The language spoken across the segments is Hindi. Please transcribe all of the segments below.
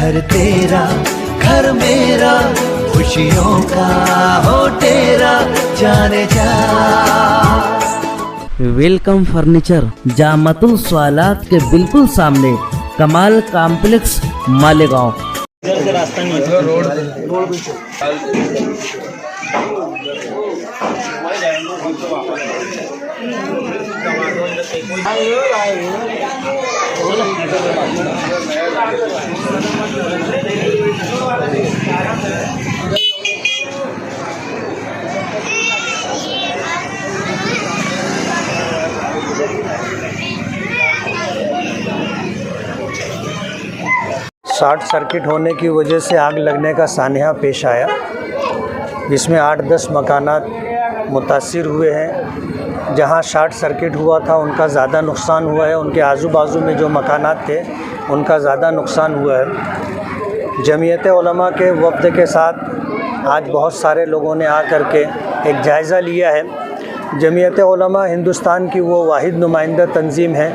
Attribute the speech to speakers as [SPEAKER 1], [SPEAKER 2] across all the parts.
[SPEAKER 1] घर तेरा घर मेरा, खुशियों का हो तेरा जाने जा।
[SPEAKER 2] वेलकम फर्नीचर जामतुल स्वालात के बिल्कुल सामने, कमाल कॉम्प्लेक्स, मालेगांव।
[SPEAKER 3] इधर से रास्ता नहीं है, रोड
[SPEAKER 4] शॉर्ट सर्किट होने की वजह से आग लगने का सानिया पेश आया, जिसमें 8-10 मकानात मुतासिर हुए हैं। जहां शॉर्ट सर्किट हुआ था उनका ज़्यादा नुकसान हुआ है, उनके आजू बाजू में जो मकानात थे उनका ज़्यादा नुकसान हुआ है। जमीयत उलमा के वफ़द के साथ आज बहुत सारे लोगों ने आकर के एक जायज़ा लिया है। जमीयत उलमा हिंदुस्तान की वो वाहिद नुमाइंदा तंजीम है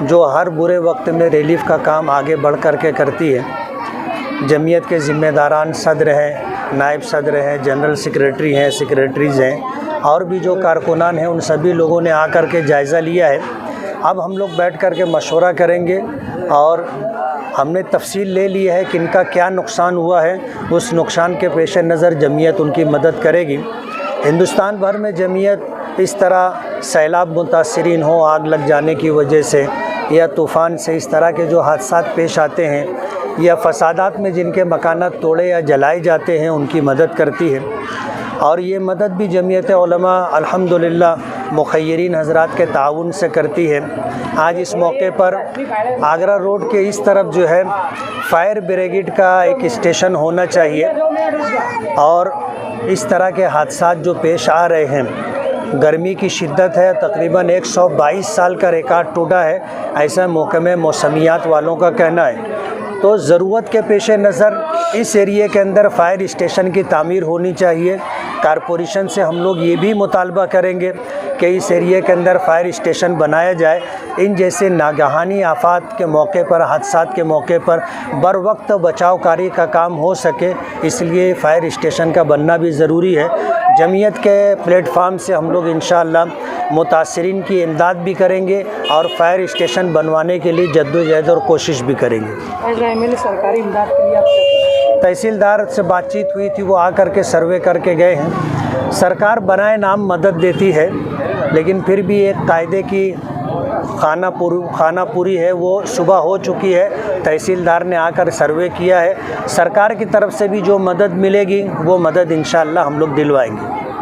[SPEAKER 4] जो हर बुरे वक्त में रिलीफ़ का काम आगे बढ़ कर के करती है। जमीयत के ज़िम्मेदारान सदर हैं, नायब सदर हैं, जनरल सेक्रेटरी हैं, सेक्रेटरीज़ हैं और भी जो कारकुनान हैं, उन सभी लोगों ने आकर के जायज़ा लिया है। अब हम लोग बैठ कर के मशवरा करेंगे और हमने तफसील ले ली है कि इनका क्या नुकसान हुआ है। उस नुकसान के पेश नज़र जमीयत उनकी मदद करेगी। हिंदुस्तान भर में जमीयत इस तरह सैलाब मुतासरीन हो, आग लग जाने की वजह से या तूफ़ान से इस तरह के जो हादसात पेश आते हैं या फसादात में जिनके मकानात तोड़े या जलाए जाते हैं, उनकी मदद करती है। और ये मदद भी जमीयत उलमा अल्हम्दुलिल्लाह मुखय्यरीन हज़रात के ताउन से करती है। आज इस मौके पर आगरा रोड के इस तरफ जो है फायर ब्रिगेड का एक स्टेशन होना चाहिए और इस तरह के हादसात जो पेश आ रहे हैं, गर्मी की शिद्दत है, तकरीबन 122 साल का रिकॉर्ड टूटा है, ऐसा महकमे मौसमियात वालों का कहना है। तो ज़रूरत के पेश नज़र इस एरिए के अंदर फायर स्टेशन की तामीर होनी चाहिए। कारपोरेशन से हम लोग ये भी मुतालबा करेंगे कि इस एरिए के अंदर फायर स्टेशन बनाया जाए। इन जैसे नागहानी आफात के मौके पर, हादसात के मौके पर बर वक्त बचावकारी का काम हो सके, इसलिए फ़ायर स्टेशन का बनना भी ज़रूरी है। जमीयत के प्लेटफार्म से हम लोग इंशाअल्लाह मुतासरीन की इमदाद भी करेंगे और फायर स्टेशन बनवाने के लिए जद्दोजहद और कोशिश भी करेंगे।
[SPEAKER 3] सरकारी इमदाद के लिए आप
[SPEAKER 4] तहसीलदार से बातचीत हुई थी, वो आकर के सर्वे करके गए हैं। सरकार बनाए नाम मदद देती है, लेकिन फिर भी एक कायदे की खानापुरी है, वो सुबह हो चुकी है। तहसीलदार ने आकर सर्वे किया है। सरकार की तरफ से भी जो मदद मिलेगी वो मदद इंशाअल्लाह हम लोग दिलवाएंगे।